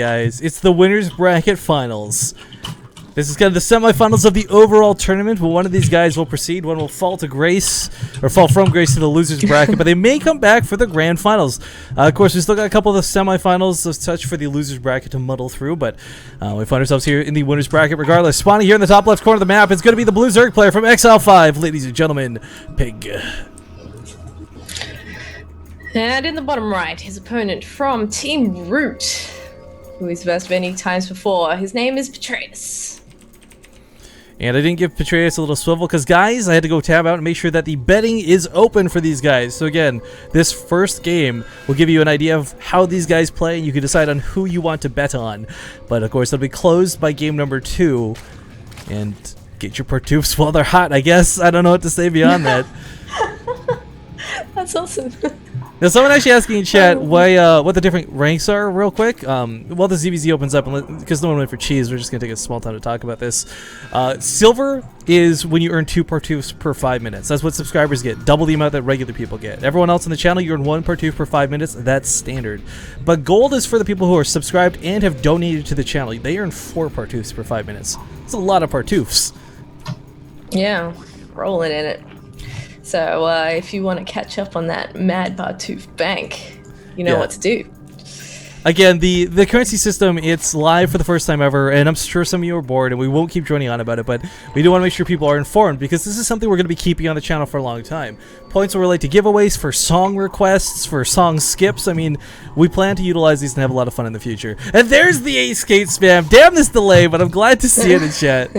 Guys, it's the winners bracket finals. This is kind of the semifinals of the overall tournament, but one of these guys will proceed, one will fall to grace, or fall from grace to the losers bracket, but they may come back for the grand finals. Of course, we still got a couple of the semifinals of such for the losers bracket to muddle through, but we find ourselves here in the winners bracket regardless. Spawning here in the top left corner of the map is going to be the blue Zerg player from XL5, ladies and gentlemen, Pig. And in the bottom right, his opponent from Team Root, who he's versed many times before. His name is Petraeus. And I didn't give Petraeus a little swivel because, guys, I had to go tab out and make sure that the betting is open for these guys. So again, this first game will give you an idea of how these guys play, and you can decide on who you want to bet on. But of course, it'll be closed by game number 2. And get your partoofs while they're hot, I guess. I don't know what to say beyond that. That's awesome. Now, someone actually asking in chat why, what the different ranks are, real quick. While the ZVZ opens up, because no one went for cheese, we're just going to take a small time to talk about this. Silver is when you earn 2 partoofs per 5 minutes. That's what subscribers get, double the amount that regular people get. Everyone else on the channel, you earn 1 partoof per 5 minutes. That's standard. But gold is for the people who are subscribed and have donated to the channel. They earn 4 partoofs per 5 minutes. That's a lot of partoofs. Yeah, rolling in it. So if you want to catch up on that mad Partoof bank, you know what to do. Again, the currency system, it's live for the first time ever, and I'm sure some of you are bored, and we won't keep droning on about it, but we do want to make sure people are informed, because this is something we're going to be keeping on the channel for a long time. Points will relate to giveaways, for song requests, for song skips. I mean, we plan to utilize these and have a lot of fun in the future. And there's the Ace Kate spam. Damn this delay, but I'm glad to see it in chat.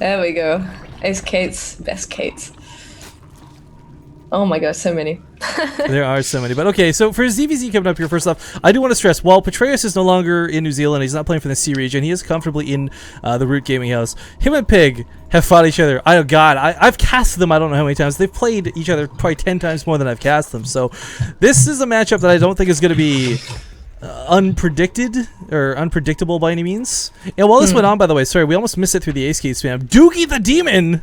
There we go. Ace Kate's best Kates. Oh my god, so many. There are so many. But okay, so for ZVZ coming up here, first off, I do want to stress, while Petraeus is no longer in New Zealand, he's not playing for the C region, he is comfortably in the Root Gaming House. Him and Pig have fought each other. Oh god, I've cast them I don't know how many times. They've played each other probably 10 times more than I've cast them. So this is a matchup that I don't think is going to be unpredicted or unpredictable by any means. And while this went on, by the way, sorry, we almost missed it through the Ace Gate spam. Doogie the Demon!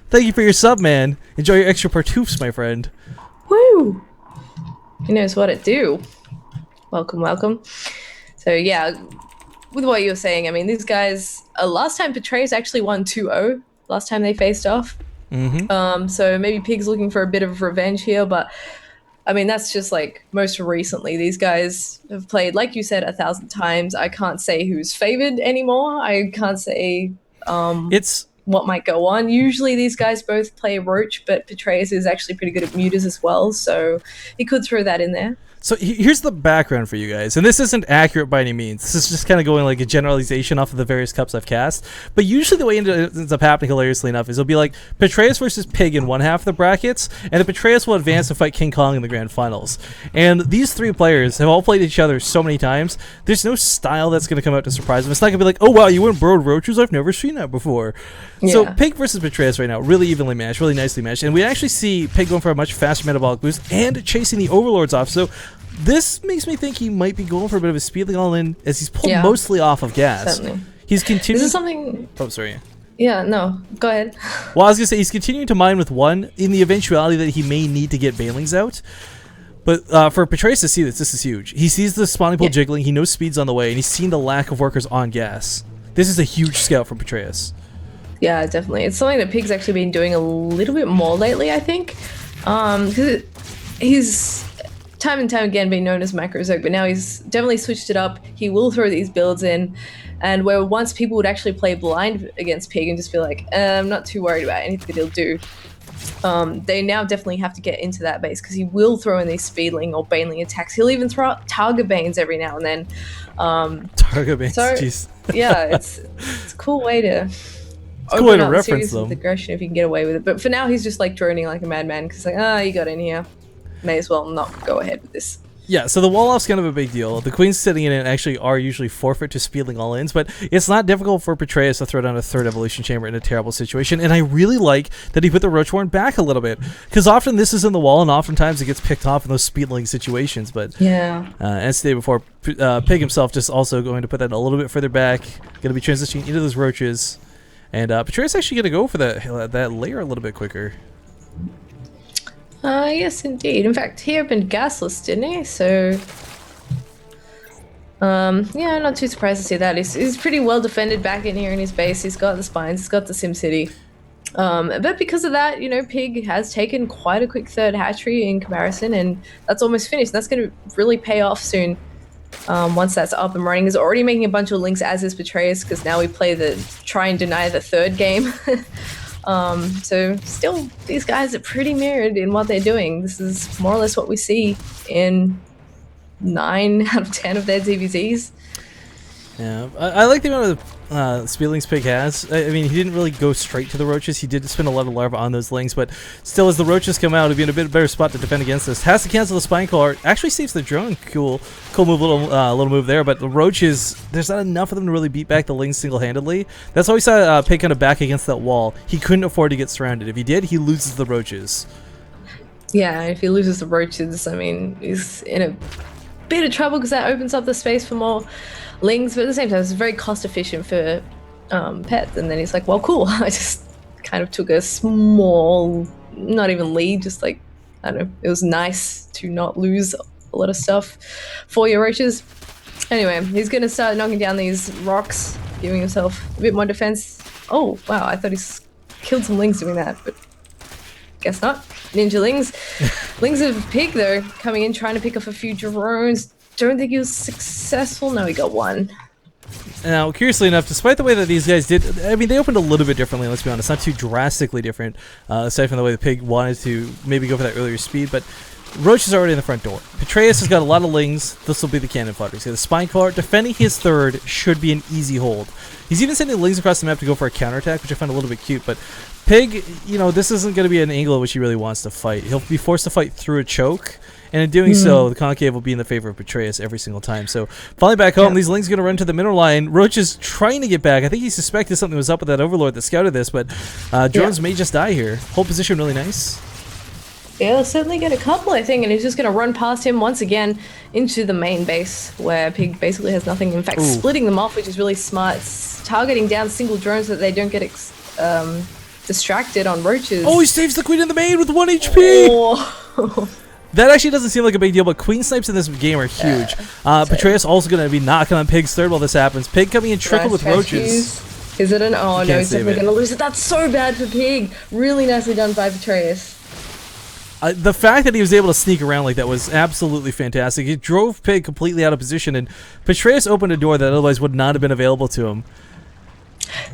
Thank you for your sub, man. Enjoy your extra partoofs, my friend. Woo! He knows what it do. Welcome, welcome. So yeah, with what you were saying, I mean, these guys, last time Petraeus actually won 2-0, last time they faced off. So maybe Pig's looking for a bit of revenge here, but I mean, that's just like most recently. These guys have played, like you said, 1,000 times. I can't say who's favored anymore. I can't say it's what might go on. Usually these guys both play Roach, but Petraeus is actually pretty good at mutas as well, so he could throw that in there. So here's the background for you guys, and this isn't accurate by any means. This is just kind of going like a generalization off of the various cups I've cast. But usually the way it ends up happening, hilariously enough, is it'll be like Petraeus versus Pig in one half of the brackets, and the Petraeus will advance to fight King Kong in the grand finals. And these 3 players have all played each other so many times, there's no style that's going to come out to surprise them. It's not going to be like, oh wow, you went Broad Roaches? I've never seen that before. Yeah. So Pig versus Petraeus right now, really evenly matched, really nicely matched, and we actually see Pig going for a much faster metabolic boost and chasing the Overlords off. So this makes me think he might be going for a bit of a speedling all in, as he's pulled mostly off of gas. Certainly. He's continuing. This is something. Oh, sorry. Yeah, no, go ahead. Well, I was gonna say he's continuing to mine with 1 in the eventuality that he may need to get Banelings out. But for Petraeus to see this is huge. He sees the spawning pool jiggling. He knows speed's on the way, and he's seen the lack of workers on gas. This is a huge scout from Petraeus. Yeah, definitely. It's something that Pig's actually been doing a little bit more lately, I think. Because he's time and time again been known as Macro Zerg, but now he's definitely switched it up. He will throw these builds in, and where once people would actually play blind against Pig and just be like, I'm not too worried about anything that he'll do. They now definitely have to get into that base, because he will throw in these speedling or baneling attacks. He'll even throw out Targa Banes every now and then. Targa Banes, so, jeez. Yeah, it's a cool way to cool way to reference them. Aggression if you can get away with it. But for now, he's just like droning like a madman, because like, you got in here. May as well not go ahead with this. Yeah, so the wall-off's kind of a big deal. The queens sitting in it actually are usually forfeit to speedling all-ins, but it's not difficult for Petraeus to throw down a 3rd evolution chamber in a terrible situation, and I really like that he put the Roach Warren back a little bit, because often this is in the wall, and oftentimes it gets picked off in those speedling situations, but yeah. As stated before, Pig himself just also going to put that a little bit further back, going to be transitioning into those Roaches, and Petraeus actually going to go for that layer a little bit quicker. Yes, indeed. In fact, he opened gasless, didn't he? So Yeah, I'm not too surprised to see that. He's pretty well defended back in here in his base. He's got the spines, he's got the SimCity. But because of that, Pig has taken quite a quick third hatchery in comparison, and that's almost finished. That's going to really pay off soon. Once that's up and running, is already making a bunch of links, as is Petraeus, because now we play the try and deny the third game. So still, these guys are pretty mirrored in what they're doing. This is more or less what we see in 9 out of 10 of their DBZs. Yeah, I like the amount of speed links Pig has. I mean, he didn't really go straight to the roaches. He did spend a lot of larva on those links, but still, as the roaches come out, he'll be in a bit better spot to defend against this. Has to cancel the spine collar. Actually saves the drone. Cool move, little move there. But the roaches, there's not enough of them to really beat back the links single-handedly. That's why we saw Pig kind of back against that wall. He couldn't afford to get surrounded. If he did, he loses the roaches. Yeah, if he loses the roaches, I mean, he's in a bit of trouble because that opens up the space for more lings, but at the same time it's very cost efficient for pets. And then he's like, well, cool. I just kind of took a small, not even lead, just like, I don't know, it was nice to not lose a lot of stuff for your roaches. Anyway, he's gonna start knocking down these rocks, giving himself a bit more defense. Oh wow, I thought he's killed some lings doing that, but guess not. Ninja lings. Lings of Pig though, coming in trying to pick off a few drones. Don't think he was successful. No, he got one. Now, curiously enough, despite the way that these guys did, I mean, they opened a little bit differently, let's be honest. Not too drastically different, aside from the way the Pig wanted to maybe go for that earlier speed, but Roach is already in the front door. Petraeus has got a lot of lings. This will be the cannon fodder. He's got the spine collar. Defending his third should be an easy hold. He's even sending lings across the map to go for a counterattack, which I find a little bit cute, but Pig, this isn't going to be an angle at which he really wants to fight. He'll be forced to fight through a choke, and in doing so, the concave will be in the favor of Petraeus every single time. So, finally back home, these lings are going to run to the middle line. Roach is trying to get back. I think he suspected something was up with that Overlord that scouted this, but drones may just die here. Whole position really nice. Yeah, they'll certainly get a couple, I think, and he's just going to run past him once again into the main base, where Pig basically has nothing. In fact, splitting them off, which is really smart. It's targeting down single drones so that they don't get distracted on roaches. Oh, he saves the queen in the main with 1 HP! Oh. That actually doesn't seem like a big deal, but queen snipes in this game are huge. Petraeus also going to be knocking on Pig's third while this happens. Pig coming in trickle with roaches. Is it an... Oh, no, he's definitely going to lose it. That's so bad for Pig. Really nicely done by Petraeus. The fact that he was able to sneak around like that was absolutely fantastic. It drove Pig completely out of position, and Petraeus opened a door that otherwise would not have been available to him.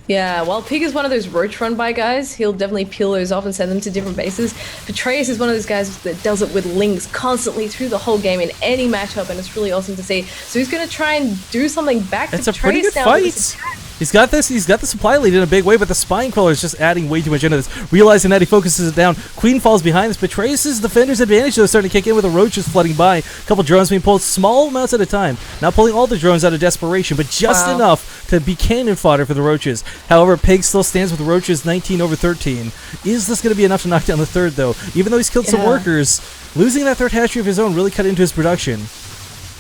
Yeah, while Pig is one of those roach run by guys, he'll definitely peel those off and send them to different bases. Petraeus is one of those guys that does it with lings constantly through the whole game in any matchup, and it's really awesome to see. So he's going to try and do something back to Petraeus. It's a pretty good fight. He's got the supply lead in a big way, but the spine crawler is just adding way too much into this. Realizing that, he focuses it down. Queen falls behind this. Petraeus' defender's advantage, though, starting to kick in with the roaches flooding by. A couple drones being pulled small amounts at a time. Not pulling all the drones out of desperation, but just enough to be cannon fodder for the roaches. However, Pig still stands with the roaches 19/13. Is this going to be enough to knock down the third, though? Even though he's killed some workers, losing that third hatchery of his own really cut into his production.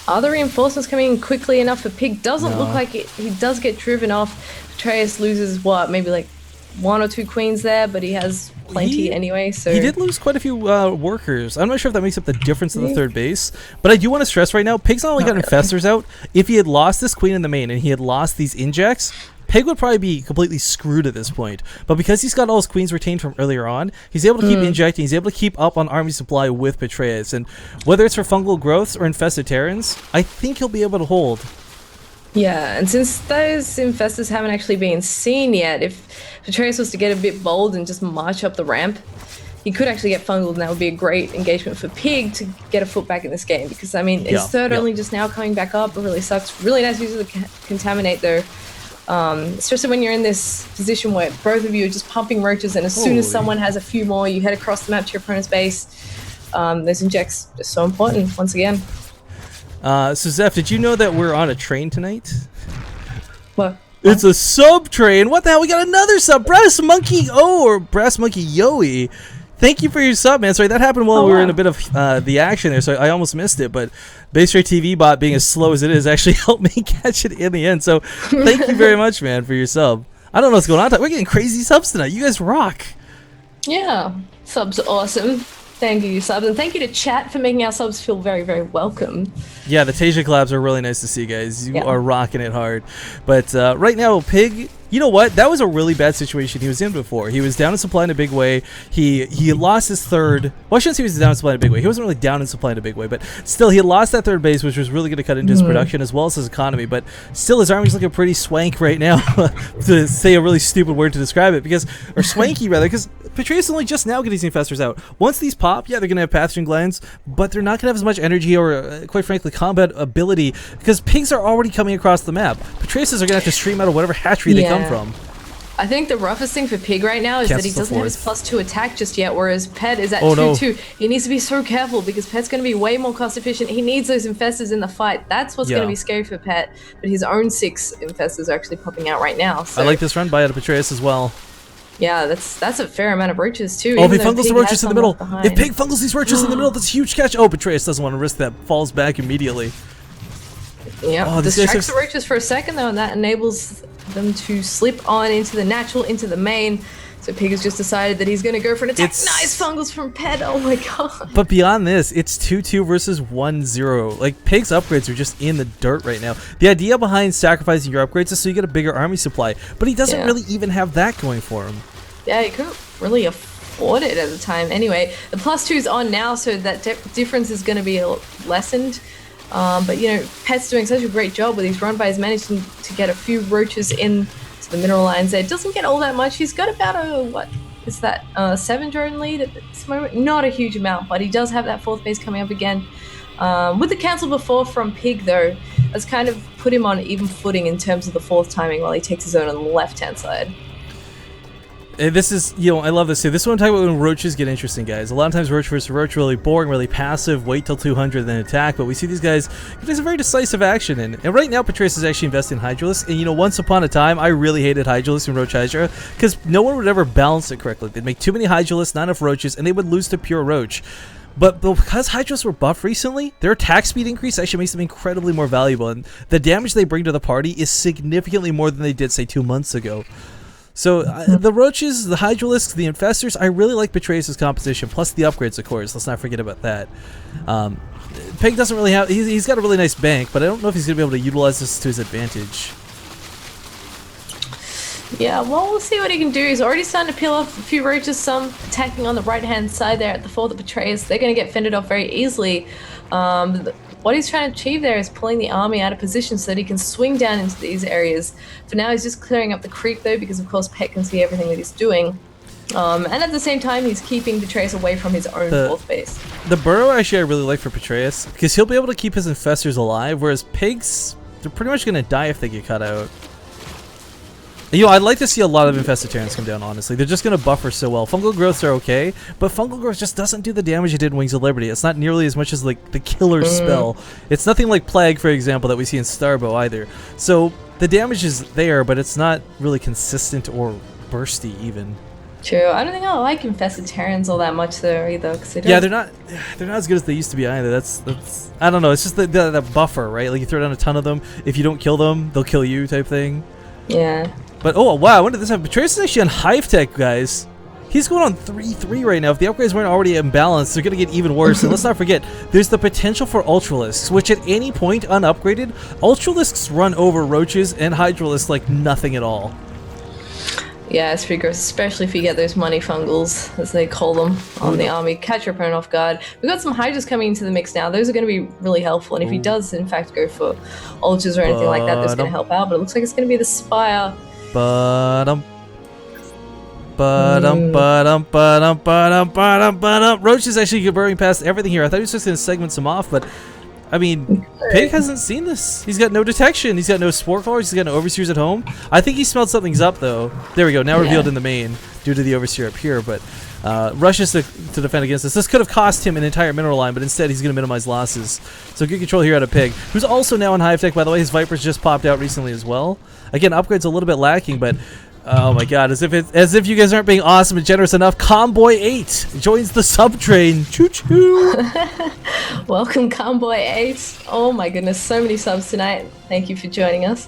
Are the reinforcements coming in quickly enough for Pig? Doesn't look like it. He does get driven off. Petraeus loses, what, maybe like 1 or 2 queens there, but he has plenty anyway. So he did lose quite a few workers. I'm not sure if that makes up the difference in the third base, but I do want to stress right now, Pig's not only got infestors out. If he had lost this queen in the main and he had lost these injects, Pig would probably be completely screwed at this point. But because he's got all his queens retained from earlier on, he's able to keep injecting, he's able to keep up on army supply with Petraeus. And whether it's for fungal growths or infested Terrans, I think he'll be able to hold. Yeah, and since those infestors haven't actually been seen yet, if Petraeus was to get a bit bold and just march up the ramp, he could actually get fungled, and that would be a great engagement for Pig to get a foot back in this game. Because, I mean, his third only just now coming back up. It really sucks. Really nice use of the Contaminate, though. Especially when you're in this position where both of you are just pumping roaches, and as soon as someone has a few more, you head across the map to your opponent's base. Those injects are so important, once again. So Zeph, did you know that we're on a train tonight? What? It's a sub train. What the hell? We got another sub. Brass Monkey or Brass Monkey Yoey. Thank you for your sub, man. Sorry, that happened while we were in a bit of the action there, so I almost missed it. But BaseTradeTV bot, being as slow as it is, actually helped me catch it in the end. So thank you very much, man, for your sub. I don't know what's going on. We're getting crazy subs tonight. You guys rock. Yeah, subs are awesome. Thank you, subs, and thank you to chat for making our subs feel very, very welcome. Yeah, the Tasia collabs are really nice to see, guys. You Yeah. are rocking it hard. But right now, Pig, you know what? That was a really bad situation he was in before. He was down in supply in a big way. He lost his third. Well, I shouldn't say he was down in supply in a big way. He wasn't really down in supply in a big way, but still, he lost that third base, which was really going to cut into his production as well as his economy. But still, his army's looking pretty swank right now, to say a really stupid word to describe it, or swanky rather, because Petraeus is only just now getting these infestors out. Once these pop, yeah, they're going to have pathogen glands, but they're not going to have as much energy or, quite frankly, combat ability, because pigs are already coming across the map. Petraeus are going to have to stream out of whatever hatchery they come from. I think the roughest thing for Pig right now is that he doesn't have his +2 attack just yet, whereas Pet is at 2-2. He needs to be so careful because Pet's going to be way more cost efficient. He needs those infestors in the fight. That's what's going to be scary for Pet, but his own 6 infestors are actually popping out right now. So. I like this run by out of Petraeus as well. Yeah, that's a fair amount of roaches too. Oh, if he fungles the roaches in the middle. If Pig fungles these roaches in the middle, that's a huge catch. Oh, Petraeus doesn't want to risk that. Falls back immediately. Yeah, distracts the roaches for a second though, and that enables them to slip on into the natural, into the main. So Pig has just decided that he's going to go for an attack. Nice fungals from Pet. Oh my god. But beyond this, it's 2-2 versus 1-0. Like, Pig's upgrades are just in the dirt right now. The idea behind sacrificing your upgrades is so you get a bigger army supply, but he doesn't really even have that going for him. Yeah, he couldn't really afford it at the time. Anyway, the +2's on now, so that difference is going to be lessened. But, you know, Pet's doing such a great job with his run by. He's managed to get a few roaches in to the mineral lines there. Doesn't get all that much. He's got about a, what is that, 7 drone lead at this moment? Not a huge amount, but he does have that 4th base coming up again. With the cancel before from Pig, though, has kind of put him on even footing in terms of the 4th timing while he takes his own on the left-hand side. This is, you know, I love this too. This is what I'm talking about when roaches get interesting, guys. A lot of times roach versus roach really boring, really passive, wait till 200 then attack, but we see these guys getting some very decisive action in. And right now Petraeus is actually investing in Hydralisk, and you know, once upon a time I really hated Hydralisk and Roach Hydra because no one would ever balance it correctly. They'd make too many Hydralisks, not enough roaches, and they would lose to pure roach. But because Hydralisks were buffed recently, their attack speed increase actually makes them incredibly more valuable, and the damage they bring to the party is significantly more than they did, say, 2 months ago. So the roaches, the Hydralisks, the infestors, I really like Petraeus' composition, plus the upgrades, of course. Let's not forget about that. Pig doesn't really have, he's got a really nice bank, but I don't know if he's going to be able to utilize this to his advantage. Yeah, well, we'll see what he can do. He's already starting to peel off a few roaches, some attacking on the right-hand side there at the 4th of Petraeus. They're going to get fended off very easily. What he's trying to achieve there is pulling the army out of position so that he can swing down into these areas. For now, he's just clearing up the creep, though, because, of course, Pet can see everything that he's doing. And at the same time, he's keeping Petraeus away from his own 4th base. The burrow, actually, I really like for Petraeus, because he'll be able to keep his infestors alive, whereas pigs, they're pretty much going to die if they get cut out. You know, I'd like to see a lot of infested Terrans come down, honestly. They're just going to buffer so well. Fungal growths are okay, but fungal growth just doesn't do the damage it did in Wings of Liberty. It's not nearly as much as, like, the killer spell. It's nothing like Plague, for example, that we see in Starbow either. So, the damage is there, but it's not really consistent or bursty, even. True. I don't think I like infested Terrans all that much, though, either. Cause yeah, they're not as good as they used to be, either. That's I don't know. It's just the buffer, right? Like, you throw down a ton of them. If you don't kill them, they'll kill you, type thing. Yeah. But, oh, wow, when did this happen? Petraeus is actually on Hive Tech, guys. He's going on 3-3 right now. If the upgrades weren't already imbalanced, they're going to get even worse. And let's not forget, there's the potential for Ultralisks, which at any point, unupgraded, Ultralisks run over Roaches and Hydralisks like nothing at all. Yeah, it's pretty gross, especially if you get those money fungals, as they call them, on the army. Catch your opponent off guard. We've got some Hydras coming into the mix now. Those are going to be really helpful. And if he does, in fact, go for Ultras or anything like that, that's going to help out. But it looks like it's going to be the Spire. Roach is actually burrowing past everything here. I thought he was just going to segment some off, but I mean, Pig hasn't seen this. He's got no detection. He's got no spore callers. He's got no overseers at home. I think he smelled something's up, though. There we go. Now revealed in the main due to the overseer up here, but rushes to defend against this. This could have cost him an entire mineral line, but instead he's going to minimize losses. So good control here out of Pig, who's also now in Hive Tech, by the way. His Vipers just popped out recently as well. Again, upgrades a little bit lacking, but oh my god, as if you guys aren't being awesome and generous enough, Comboy 8 joins the sub train. Choo choo. Welcome, Comboy 8. Oh my goodness, so many subs tonight. Thank you for joining us.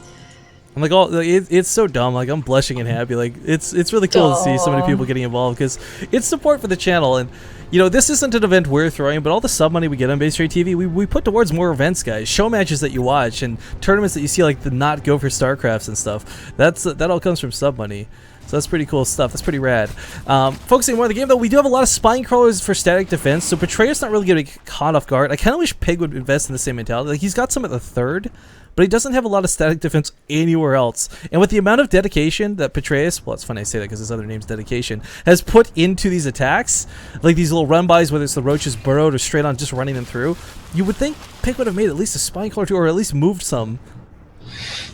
I'm like, oh, it's so dumb. Like, I'm blushing and happy. Like, it's really cool to see so many people getting involved because it's support for the channel. And you know, this isn't an event we're throwing, but all the sub money we get on BaseTradeTV, we put towards more events, guys. Show matches that you watch and tournaments that you see, like the not go for StarCrafts and stuff. That all comes from sub money. So that's pretty cool stuff. That's pretty rad. Focusing more on the game, though, we do have a lot of spine crawlers for static defense, so Petraeus not really getting caught off guard. I kind of wish Pig would invest in the same mentality. Like, he's got some at the third, but he doesn't have a lot of static defense anywhere else. And with the amount of dedication that Petraeus, well, it's funny I say that because his other name's Dedication, has put into these attacks, like these little run-bys, whether it's the Roaches burrowed or straight on just running them through, you would think Pig would have made at least a spine crawler or at least moved some.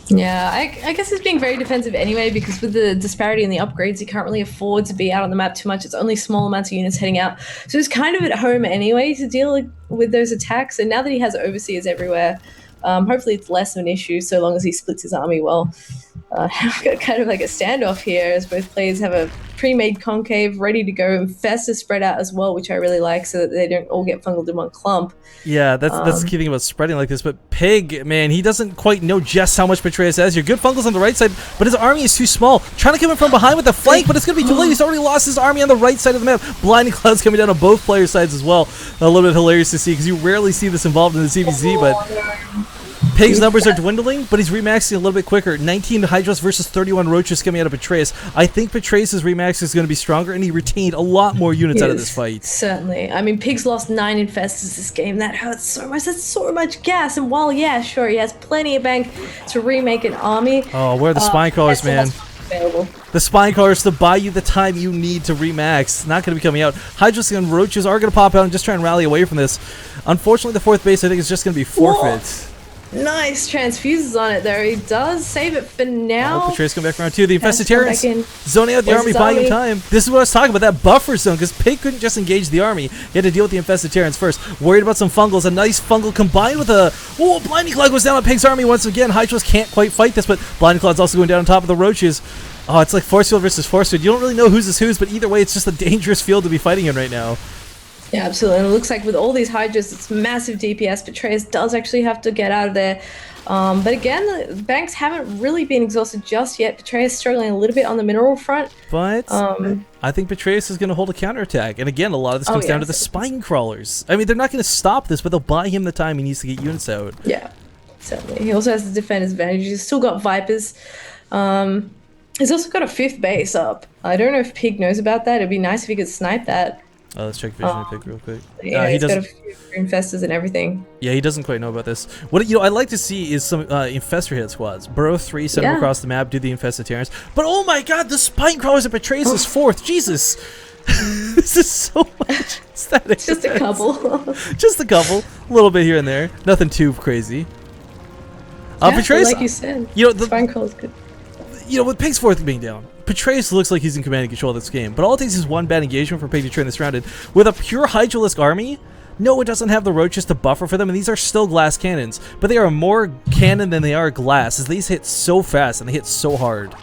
Yeah, I guess he's being very defensive anyway because with the disparity in the upgrades, he can't really afford to be out on the map too much. It's only small amounts of units heading out. So he's kind of at home anyway to deal with those attacks. And now that he has overseers everywhere, hopefully it's less of an issue so long as he splits his army well. I've got kind of like a standoff here as both players have a pre-made concave ready to go. Infest is spread out as well, which I really like so that they don't all get fungled in one clump. Yeah, that's the key thing about spreading like this. But Pig, man, he doesn't quite know just how much Petraeus has. Your good fungals on the right side, but his army is too small. Trying to come in from behind with the flank, but it's going to be too late. He's already lost his army on the right side of the map. Blinding clouds coming down on both player sides as well. A little bit hilarious to see because you rarely see this involved in the CBZ, but Pig's numbers are dwindling, but he's remaxing a little bit quicker. 19 Hydras versus 31 Roaches coming out of Petraeus. I think Petraeus' remax is going to be stronger, and he retained a lot more units out of this fight. Certainly. I mean, Pig's lost 9 Infestors this game. That hurts so much. That's so much gas. And while, yeah, sure, he has plenty of bank to remake an army. Oh, where are the spine crawlers, man? The spine crawlers to buy you the time you need to remax. Not going to be coming out. Hydras and Roaches are going to pop out and just try and rally away from this. Unfortunately, the fourth base, I think, is just going to be forfeit. Whoa. Nice transfuses on it though. He does save it for now. Petraeus coming back around 2. The Infested Terrans zoning out the army, buying him time. This is what I was talking about, that buffer zone, because Pig couldn't just engage the army. He had to deal with the Infested Terrans first. Worried about some fungals. A nice fungal combined with a... Oh, Blinding Cloud goes down on Pig's army once again. Hydras can't quite fight this, but Blinding Cloud's also going down on top of the Roaches. Oh, it's like Force Field versus Force Field. You don't really know who's whose, but either way, it's just a dangerous field to be fighting in right now. Yeah, absolutely. And it looks like with all these Hydras, it's massive DPS. Petraeus does actually have to get out of there. But again, the banks haven't really been exhausted just yet. Petraeus struggling a little bit on the mineral front. But I think Petraeus is going to hold a counterattack. And again, a lot of this comes down to the spine crawlers. I mean, they're not going to stop this, but they'll buy him the time he needs to get units out. Yeah, certainly. He also has the defender's advantage. He's still got Vipers. He's also got a 5th base up. I don't know if Pig knows about that. It'd be nice if he could snipe that. Oh, let's check Vision Pig real quick. Yeah, he's got a few Infestors and everything. Yeah, he doesn't quite know about this. What I'd like to see is some Infestor hit squads. Burrow 3, send them across the map, do the Infested Terrans. But oh my god, the Spine Crawlers at Petraeus is 4th. Jesus. This is so much static. Just a couple. Just a couple. A little bit here and there. Nothing too crazy. Petraeus, like you said, the Spine Crawler's good. You know, with Pig's 4th being down, Petraeus looks like he's in command and control of this game, but all it takes is one bad engagement for Pig to turn this around. With a pure Hydralisk army, no, it doesn't have the Roaches to buffer for them, and these are still glass cannons, but they are more cannon than they are glass, as these hit so fast and they hit so hard.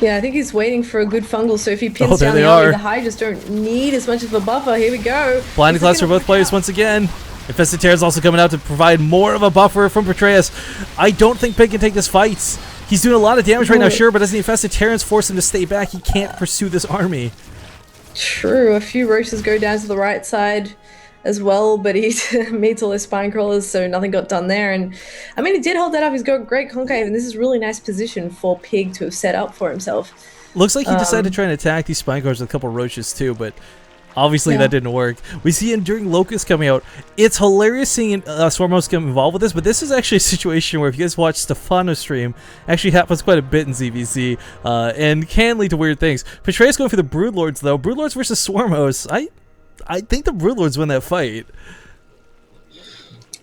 Yeah, I think he's waiting for a good fungal, so if he pins down the army, the Hydras don't need as much of a buffer. Here we go. Blinding Clouds for both players once again. Infested Terrans also coming out to provide more of a buffer from Petraeus. I don't think Pig can take this fight. He's doing a lot of damage right now, sure, but as the Infested Terrans force him to stay back, he can't pursue this army. True, a few Roaches go down to the right side as well, but he meets all his spine crawlers, so nothing got done there. And I mean, he did hold that up. He's got a great concave, and this is a really nice position for Pig to have set up for himself. Looks like he decided to try and attack these spine crawlers with a couple Roaches too, but obviously that didn't work. We see Enduring Locust coming out. It's hilarious seeing Swarmos get involved with this, but this is actually a situation where if you guys watch Stefano's stream, actually happens quite a bit in ZVZ, and can lead to weird things. Petraeus going for the Broodlords though. Broodlords versus Swarmos. I think the Broodlords win that fight.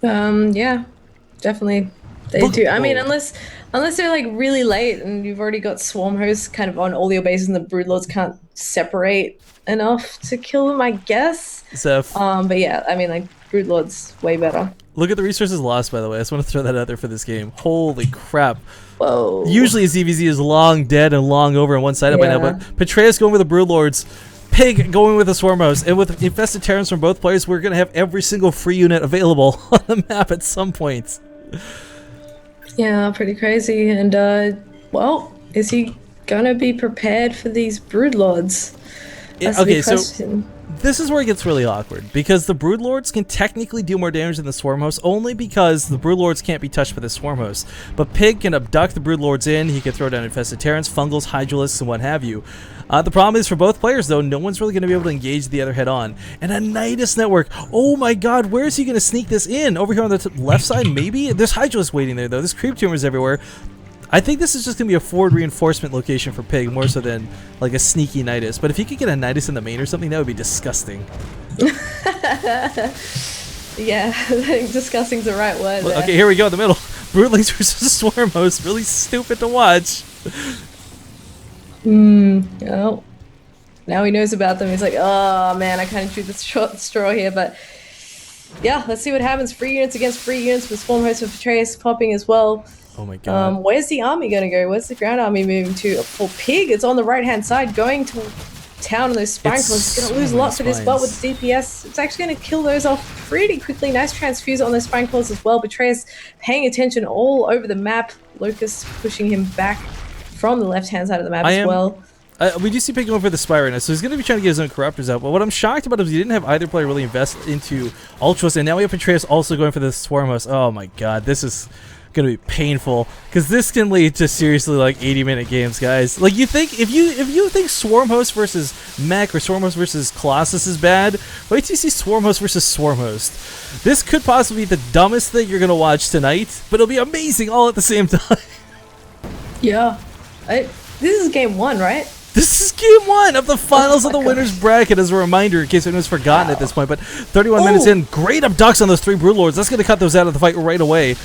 Yeah, definitely. They do. I mean, unless they're like really late and you've already got Swarm hosts kind of on all your bases and the Broodlords can't separate enough to kill them, I guess. But yeah, I mean, like, Broodlord's way better. Look at the resources lost, by the way. I just want to throw that out there for this game. Holy crap. Whoa. Usually a ZVZ is long dead and long over and one-sided by now, but Petraeus going with the Broodlords, Pig going with the Swarmos, and with Infested Terrans from both players, we're going to have every single free unit available on the map at some point. Yeah, pretty crazy. And Well, is he gonna be prepared for these broodlords? That's the Okay, big so question. this is where it gets really awkward, because the Broodlords can technically do more damage than the Swarm Host, only because the Broodlords can't be touched by the Swarm Host. But Pig can abduct the Broodlords in, he can throw down Infested Terrans, Fungals, Hydralisks, and what have you. The problem is, for both players though, no one's really going to be able to engage the other head on. And a Nidus Network, oh my god, where is he going to sneak this in? Over here on the left side, maybe? There's Hydralisks waiting there though, there's Creep Tumors everywhere. I think this is just going to be a forward reinforcement location for Pig, more so than like a sneaky Nidus. But if he could get a Nidus in the main or something, that would be disgusting. Yeah, I think disgusting's the right word there. Okay, here we go in the middle. Broodlings versus Swarm Host. Really stupid to watch. Oh, now he knows about them. He's like, oh man, I kind of drew the short straw here, but yeah, let's see what happens. Free units against free units with Swarm Host and Petraeus popping as well. Oh my god. Where's the army going to go? Where's the ground army moving to? For Pig, it's on the right-hand side, going to town on those Spineclaws. It's going to lose a lot for this, but with DPS, it's actually going to kill those off pretty quickly. Nice transfuse on those Spineclaws as well. Petraeus paying attention all over the map. Locust pushing him back from the left-hand side of the map as well. We do see Pig going for the Spy right now, so he's going to be trying to get his own Corruptors out. But what I'm shocked about is he didn't have either player really invest into Ultras, and now we have Petraeus also going for the Swarm Host. Oh my god, this is going to be painful, because this can lead to seriously like 80-minute games, guys. Like, you think if you think Swarm Host versus Mech or Swarm Host versus Colossus is bad, wait till you see Swarm Host versus Swarm Host. This could possibly be the dumbest thing you're going to watch tonight, but it'll be amazing all at the same time. Yeah. This is game 1, right? This is game 1 of the finals of the winners bracket, as a reminder, in case anyone's forgotten at this point. But 31 minutes in, great abducts on those 3 Broodlords. That's going to cut those out of the fight right away.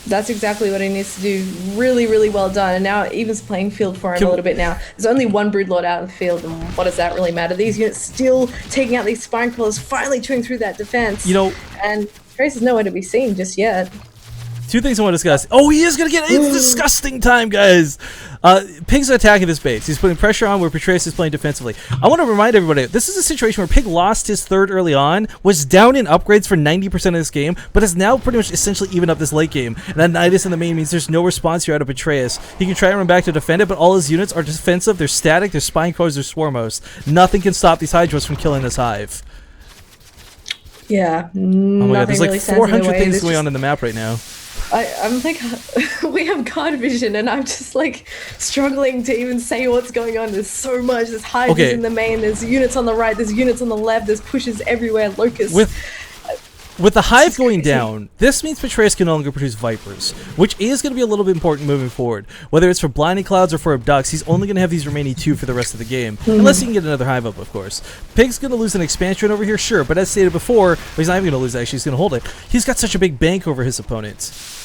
That's exactly what he needs to do. Really, really well done. And now it evens the playing field for him a little bit now. There's only 1 Broodlord out in the field, and what does that really matter? These units still taking out these Spineclaws, finally chewing through that defense. You know, and Trace is nowhere to be seen just yet. 2 things I want to discuss. Oh, he is going to get it's disgusting time, guys. Pig's attacking this base. He's putting pressure on where Petraeus is playing defensively. I want to remind everybody, this is a situation where Pig lost his 3rd early on, was down in upgrades for 90% of this game, but is now pretty much essentially even up this late game. And that Nidus in the main means there's no response here out of Petraeus. He can try and run back to defend it, but all his units are defensive, they're static, they're Spineclaws, they're Swarm Hosts. Nothing can stop these Hydras from killing this hive. Yeah, oh my god, there's really like 400 things going on in the map right now. I'm like, we have guard vision, and I'm just like struggling to even say what's going on. There's so much. There's hives in the main. There's units on the right. There's units on the left. There's pushes everywhere. Locusts. With the hive going down, this means Petraeus can no longer produce Vipers, which is going to be a little bit important moving forward. Whether it's for Blinding Clouds or for Abducts, he's only going to have these remaining 2 for the rest of the game. Unless he can get another hive up, of course. Pig's going to lose an expansion over here, sure, but as stated before, he's not even going to lose, actually, he's going to hold it. He's got such a big bank over his opponents.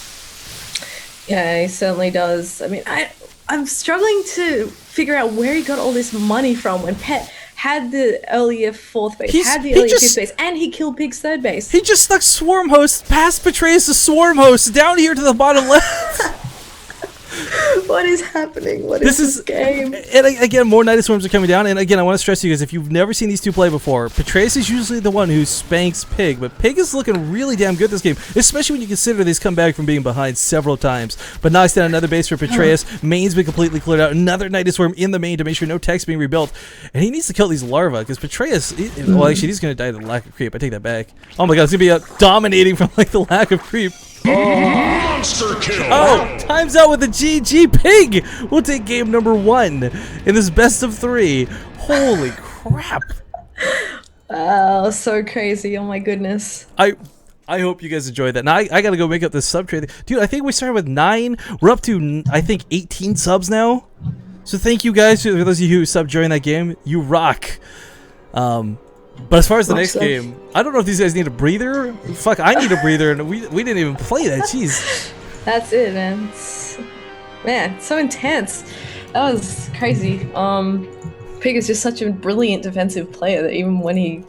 Yeah, he certainly does. I mean, I'm struggling to figure out where he got all this money from when Pet had the earlier 4th base, had the earlier 5th base, and he killed Pig's 3rd base. He just stuck Swarm Host past Petraeus' Swarm Host down here to the bottom left. What is happening? What is this game? And again, more Nidus Swarms are coming down. And again, I want to stress to you guys, if you've never seen these 2 play before, Petraeus is usually the one who spanks Pig, but Pig is looking really damn good this game, especially when you consider he's come back from being behind several times. But knocks down another base for Petraeus. Main's been completely cleared out. Another Nidus Swarm in the main to make sure no tech's being rebuilt. And he needs to kill these larvae, because Petraeus, well, actually, he's going to die to the lack of creep. I take that back. Oh my god, it's going to be dominating from like the lack of creep. Monster kill! Oh, time's out with the GG. Pig will take game number 1 in this best of 3. Holy crap. Oh, so crazy. Oh my goodness. I hope you guys enjoyed that. Now, I gotta go make up this sub trade. Dude, I think we started with 9. We're up to, I think, 18 subs now. So thank you guys, for those of you who subbed during that game. You rock. But as far as the next game, I don't know if these guys need a breather. Fuck, I need a breather, and we didn't even play that. Jeez. That's it, man. Man, so intense. That was crazy. Pig is just such a brilliant defensive player that even when he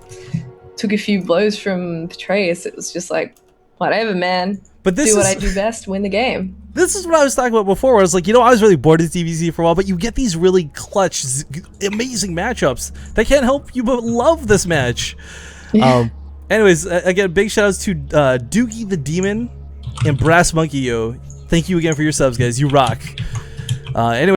took a few blows from Petraeus, it was just like, whatever, man. But this do what I do best, win the game. This is what I was talking about before, where I was like, you know, I was really bored of DBZ for a while, but you get these really clutch, amazing matchups that can't help you but love this match. Yeah. Anyways, again, big shout outs to Doogie the Demon and Brass Monkey Yo. Thank you again for your subs, guys. You rock. Anyway.